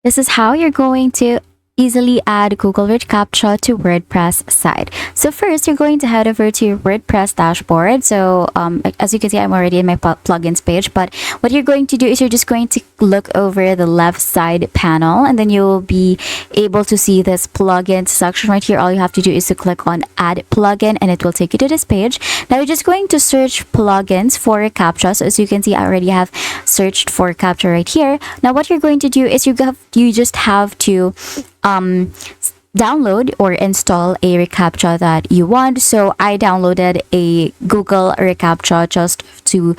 This is how you're going to easily add Google Recaptcha to WordPress site. So first, you're going to head over to your WordPress dashboard. So as you can see, I'm already in my plugins page, but what you're going to do is you're just going to look over the left side panel, and then you'll be able to see this plugins section right here. All you have to do is to click on add plugin, and it will take you to this page. Now you're just going to search plugins for Recaptcha. So as you can see, I already have searched for Recaptcha right here. Now what you're going to do is you just have to download or install a Recaptcha that you want. So I downloaded a Google Recaptcha just to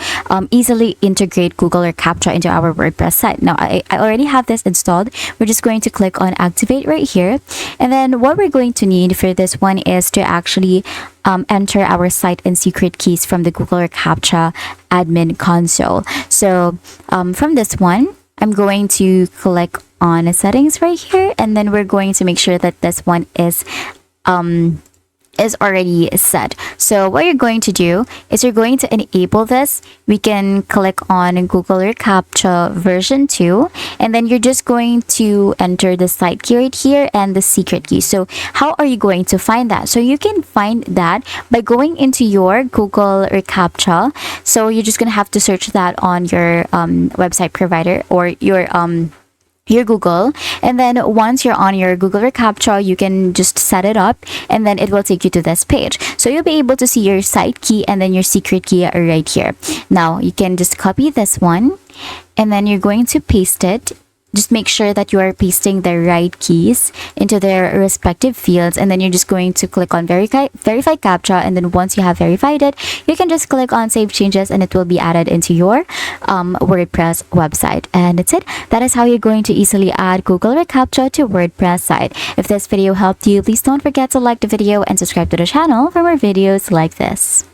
easily integrate Google Recaptcha into our WordPress site. Now I already have this installed. We're just going to click on activate right here, and then what we're going to need for this one is to actually enter our site and secret keys from the Google Recaptcha admin console. So from this one, I'm going to click on settings right here, and then we're going to make sure that this one is already set. So what you're going to do is you're going to enable this. We can click on Google Recaptcha version 2, and then you're just going to enter the site key right here and the secret key. So how are you going to find that? So you can find that by going into your Google Recaptcha. So you're just going to have to search that on your website provider or your Google, and then once you're on your Google Recaptcha, you can just set it up, and then it will take you to this page. So you'll be able to see your site key and then your secret key right here. Now you can just copy this one, and then you're going to paste it. Just make sure that you are pasting the right keys into their respective fields, and then you're just going to click on verify CAPTCHA, and then once you have verified it, you can just click on save changes, and it will be added into your WordPress website. And that's it. That is how you're going to easily add Google Recaptcha to WordPress site. If this video helped you, please don't forget to like the video and subscribe to the channel for more videos like this.